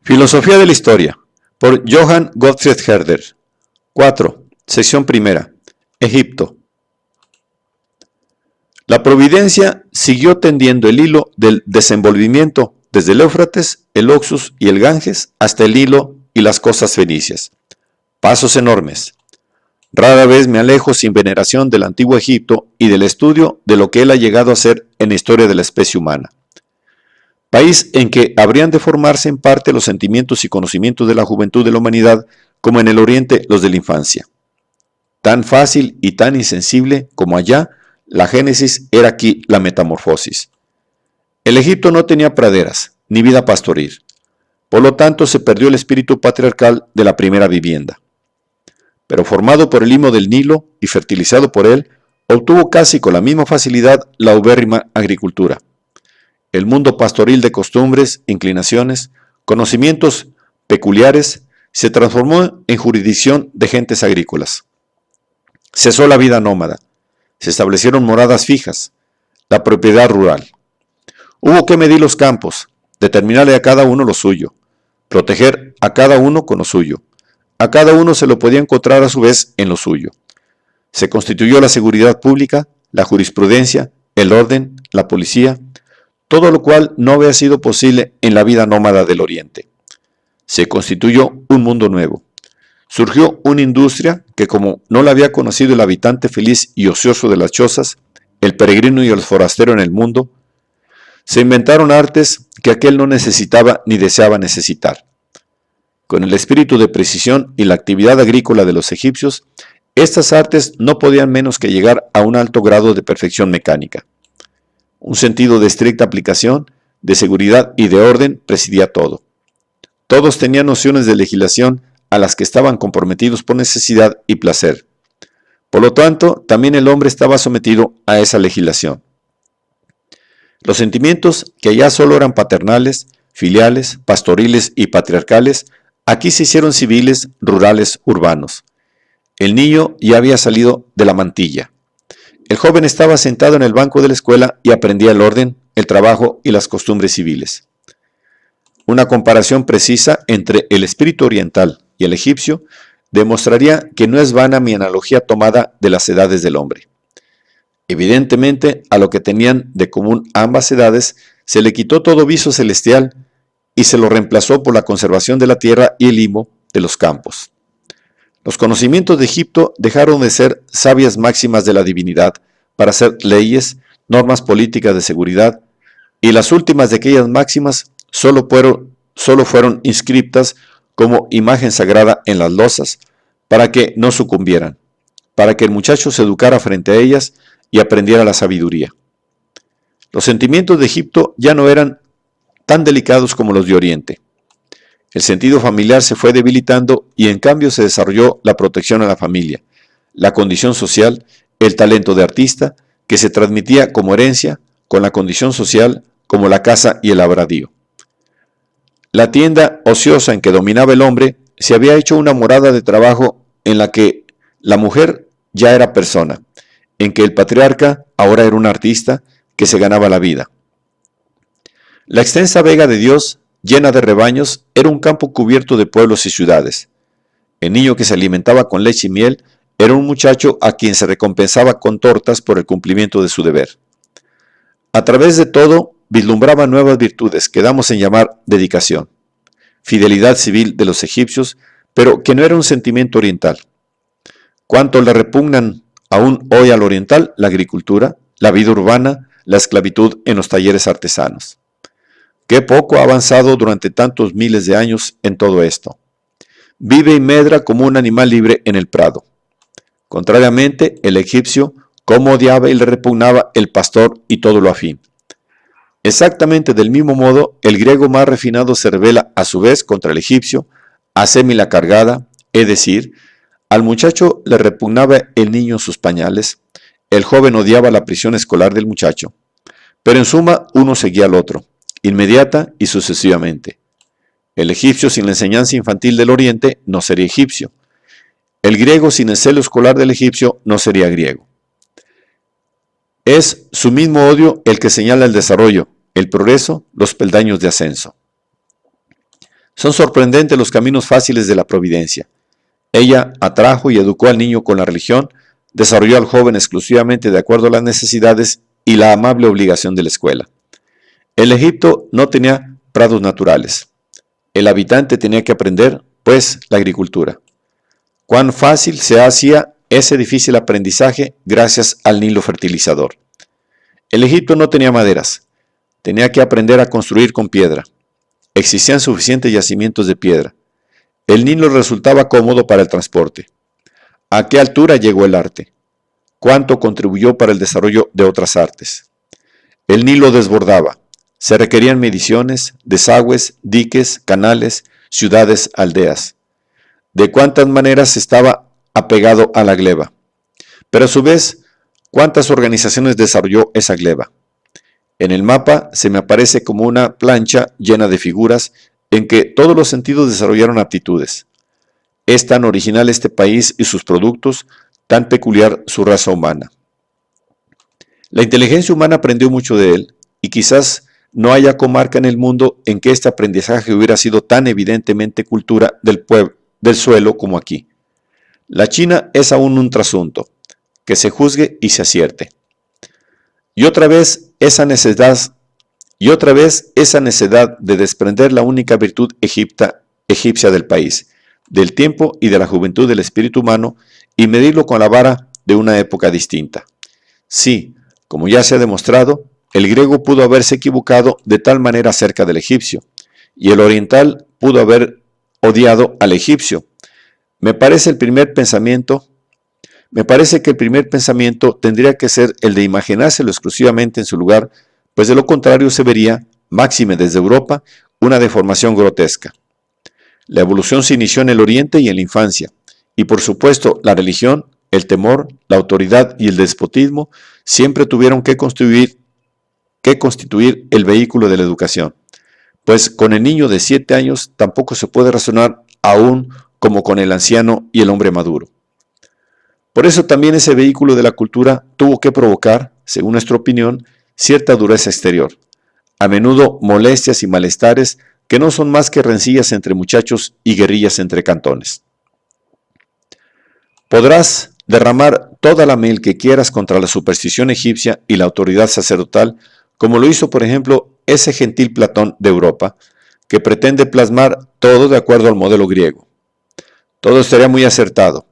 Filosofía de la historia, por Johann Gottfried Herder. 4. Sección primera. Egipto. La providencia siguió tendiendo el hilo del desenvolvimiento desde el Éufrates, el Oxus y el Ganges hasta el Nilo y las costas fenicias. Pasos enormes. Rara vez me alejo sin veneración del antiguo Egipto y del estudio de lo que él ha llegado a ser en la historia de la especie humana. País en que habrían de formarse en parte los sentimientos y conocimientos de la juventud de la humanidad, como en el Oriente los de la infancia. Tan fácil y tan insensible como allá, la génesis era aquí la metamorfosis. El Egipto no tenía praderas, ni vida pastoril. Por lo tanto, se perdió el espíritu patriarcal de la primera vivienda. Pero formado por el limo del Nilo y fertilizado por él, obtuvo casi con la misma facilidad la ubérrima agricultura. El mundo pastoril de costumbres, inclinaciones, conocimientos peculiares, se transformó en jurisdicción de gentes agrícolas. Cesó la vida nómada. Se establecieron moradas fijas, la propiedad rural. Hubo que medir los campos, determinarle a cada uno lo suyo, proteger a cada uno con lo suyo. A cada uno se lo podía encontrar a su vez en lo suyo. Se constituyó la seguridad pública, la jurisprudencia, el orden, la policía, todo lo cual no había sido posible en la vida nómada del Oriente. Se constituyó un mundo nuevo. Surgió una industria que, como no la había conocido el habitante feliz y ocioso de las chozas, el peregrino y el forastero en el mundo, se inventaron artes que aquel no necesitaba ni deseaba necesitar. Con el espíritu de precisión y la actividad agrícola de los egipcios, estas artes no podían menos que llegar a un alto grado de perfección mecánica. Un sentido de estricta aplicación, de seguridad y de orden presidía todo. Todos tenían nociones de legislación a las que estaban comprometidos por necesidad y placer. Por lo tanto, también el hombre estaba sometido a esa legislación. Los sentimientos, que allá solo eran paternales, filiales, pastoriles y patriarcales, aquí se hicieron civiles, rurales, urbanos. El niño ya había salido de la mantilla. El joven estaba sentado en el banco de la escuela y aprendía el orden, el trabajo y las costumbres civiles. Una comparación precisa entre el espíritu oriental y el egipcio demostraría que no es vana mi analogía tomada de las edades del hombre. Evidentemente, a lo que tenían de común ambas edades se le quitó todo viso celestial y se lo reemplazó por la conservación de la tierra y el limo de los campos. Los conocimientos de Egipto dejaron de ser sabias máximas de la divinidad para ser leyes, normas políticas de seguridad, y las últimas de aquellas máximas solo fueron inscriptas como imagen sagrada en las losas para que no sucumbieran, para que el muchacho se educara frente a ellas y aprendiera la sabiduría. Los sentimientos de Egipto ya no eran tan delicados como los de Oriente. El sentido familiar se fue debilitando y en cambio se desarrolló la protección a la familia, la condición social, el talento de artista, que se transmitía como herencia con la condición social como la casa y el labradío. La tienda ociosa en que dominaba el hombre se había hecho una morada de trabajo en la que la mujer ya era persona, en que el patriarca ahora era un artista que se ganaba la vida. La extensa vega de Dios, llena de rebaños, era un campo cubierto de pueblos y ciudades. El niño que se alimentaba con leche y miel era un muchacho a quien se recompensaba con tortas por el cumplimiento de su deber. A través de todo, vislumbraba nuevas virtudes que damos en llamar dedicación, fidelidad civil de los egipcios, pero que no era un sentimiento oriental. ¿Cuánto le repugnan aún hoy al oriental la agricultura, la vida urbana, la esclavitud en los talleres artesanos? Qué poco ha avanzado durante tantos miles de años en todo esto. Vive y medra como un animal libre en el prado. Contrariamente, el egipcio, cómo odiaba y le repugnaba el pastor y todo lo afín. Exactamente del mismo modo, el griego más refinado se rebela a su vez contra el egipcio, asémila cargada, es decir, al muchacho le repugnaba el niño en sus pañales, el joven odiaba la prisión escolar del muchacho, pero en suma uno seguía al otro, inmediata y sucesivamente. El egipcio sin la enseñanza infantil del Oriente no sería egipcio. El griego sin el celo escolar del egipcio no sería griego. Es su mismo odio el que señala el desarrollo, el progreso, los peldaños de ascenso. Son sorprendentes los caminos fáciles de la providencia. Ella atrajo y educó al niño con la religión, desarrolló al joven exclusivamente de acuerdo a las necesidades y la amable obligación de la escuela. El Egipto no tenía prados naturales. El habitante tenía que aprender, pues, la agricultura. Cuán fácil se hacía ese difícil aprendizaje gracias al Nilo fertilizador. El Egipto no tenía maderas. Tenía que aprender a construir con piedra. Existían suficientes yacimientos de piedra. El Nilo resultaba cómodo para el transporte. ¿A qué altura llegó el arte? ¿Cuánto contribuyó para el desarrollo de otras artes? El Nilo desbordaba. Se requerían mediciones, desagües, diques, canales, ciudades, aldeas. De cuántas maneras estaba apegado a la gleba. Pero a su vez, ¿cuántas organizaciones desarrolló esa gleba? En el mapa se me aparece como una plancha llena de figuras en que todos los sentidos desarrollaron aptitudes. Es tan original este país y sus productos, tan peculiar su raza humana. La inteligencia humana aprendió mucho de él, y quizás no haya comarca en el mundo en que este aprendizaje hubiera sido tan evidentemente cultura del suelo como aquí. La China es aún un trasunto, que se juzgue y se acierte. Y otra vez esa necedad de desprender la única virtud egipcia del país, del tiempo y de la juventud del espíritu humano, y medirlo con la vara de una época distinta. Sí, como ya se ha demostrado, el griego pudo haberse equivocado de tal manera acerca del egipcio, y el oriental pudo haber odiado al egipcio. Me parece que el primer pensamiento tendría que ser el de imaginárselo exclusivamente en su lugar, pues de lo contrario se vería, máxime desde Europa, una deformación grotesca. La evolución se inició en el Oriente y en la infancia, y por supuesto la religión, el temor, la autoridad y el despotismo siempre tuvieron que constituir el vehículo de la educación, pues con el niño de 7 años tampoco se puede razonar aún como con el anciano y el hombre maduro. Por eso también ese vehículo de la cultura tuvo que provocar, según nuestra opinión, cierta dureza exterior, a menudo molestias y malestares que no son más que rencillas entre muchachos y guerrillas entre cantones. Podrás derramar toda la miel que quieras contra la superstición egipcia y la autoridad sacerdotal, como lo hizo, por ejemplo, ese gentil Platón de Europa, que pretende plasmar todo de acuerdo al modelo griego. Todo estaría muy acertado,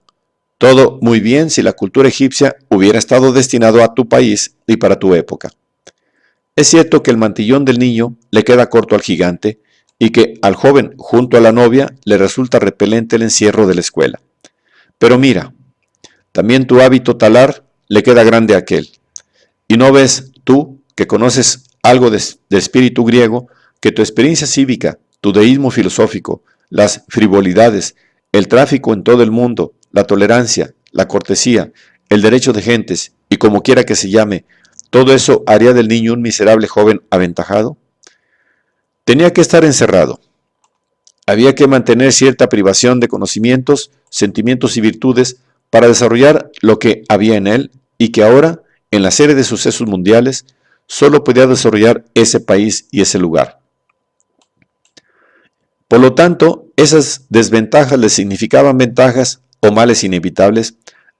todo muy bien si la cultura egipcia hubiera estado destinado a tu país y para tu época. Es cierto que el mantillón del niño le queda corto al gigante y que al joven junto a la novia le resulta repelente el encierro de la escuela. Pero mira, también tu hábito talar le queda grande a aquel. Y no ves tú, que conoces algo de espíritu griego, que tu experiencia cívica, tu deísmo filosófico, las frivolidades, el tráfico en todo el mundo, la tolerancia, la cortesía, el derecho de gentes y como quiera que se llame, ¿todo eso haría del niño un miserable joven aventajado? Tenía que estar encerrado. Había que mantener cierta privación de conocimientos, sentimientos y virtudes para desarrollar lo que había en él y que ahora, en la serie de sucesos mundiales, solo podía desarrollar ese país y ese lugar. Por lo tanto, esas desventajas le significaban ventajas o males inevitables,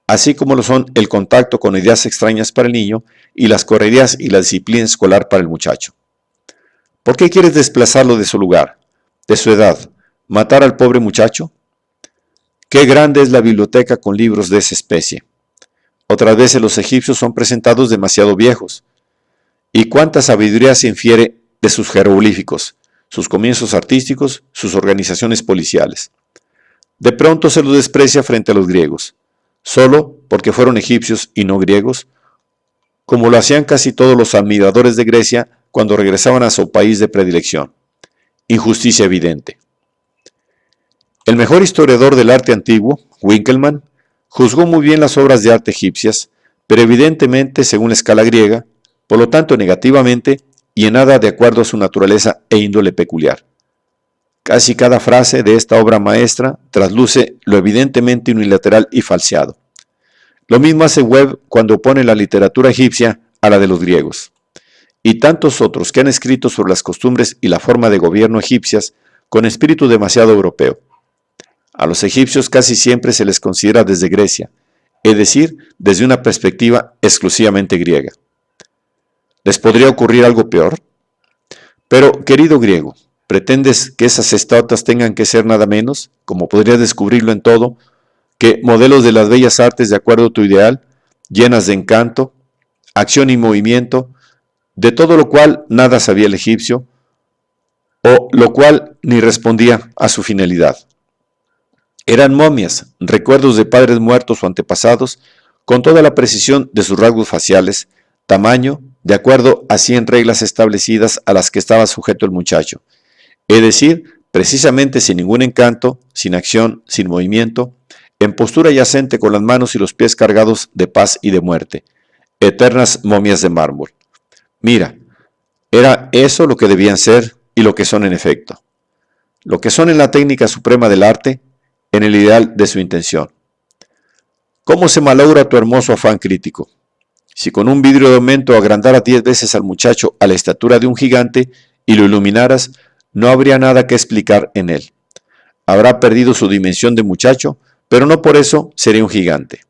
así como lo son el contacto con ideas extrañas para el niño y las correrías y la disciplina escolar para el muchacho. ¿Por qué quieres desplazarlo de su lugar, de su edad, matar al pobre muchacho? Qué grande es la biblioteca con libros de esa especie. Otras veces los egipcios son presentados demasiado viejos. ¿Y cuánta sabiduría se infiere de sus jeroglíficos, sus comienzos artísticos, sus organizaciones policiales? De pronto se los desprecia frente a los griegos, solo porque fueron egipcios y no griegos, como lo hacían casi todos los admiradores de Grecia cuando regresaban a su país de predilección. Injusticia evidente. El mejor historiador del arte antiguo, Winkelmann, juzgó muy bien las obras de arte egipcias, pero evidentemente según la escala griega, por lo tanto negativamente y en nada de acuerdo a su naturaleza e índole peculiar. Casi cada frase de esta obra maestra trasluce lo evidentemente unilateral y falseado. Lo mismo hace Webb cuando opone la literatura egipcia a la de los griegos. Y tantos otros que han escrito sobre las costumbres y la forma de gobierno egipcias con espíritu demasiado europeo. A los egipcios casi siempre se les considera desde Grecia, es decir, desde una perspectiva exclusivamente griega. ¿Les podría ocurrir algo peor? Pero, querido griego, ¿pretendes que esas estatuas tengan que ser nada menos, como podrías descubrirlo en todo, que modelos de las bellas artes de acuerdo a tu ideal, llenas de encanto, acción y movimiento, de todo lo cual nada sabía el egipcio, o lo cual ni respondía a su finalidad? Eran momias, recuerdos de padres muertos o antepasados, con toda la precisión de sus rasgos faciales, tamaño, de acuerdo a 100 reglas establecidas a las que estaba sujeto el muchacho, es decir, precisamente sin ningún encanto, sin acción, sin movimiento, en postura yacente con las manos y los pies cargados de paz y de muerte, eternas momias de mármol. Mira, era eso lo que debían ser y lo que son en efecto. Lo que son en la técnica suprema del arte, en el ideal de su intención. ¿Cómo se malogra tu hermoso afán crítico? Si con un vidrio de aumento agrandaras 10 veces al muchacho a la estatura de un gigante y lo iluminaras, no habría nada que explicar en él. Habrá perdido su dimensión de muchacho, pero no por eso sería un gigante.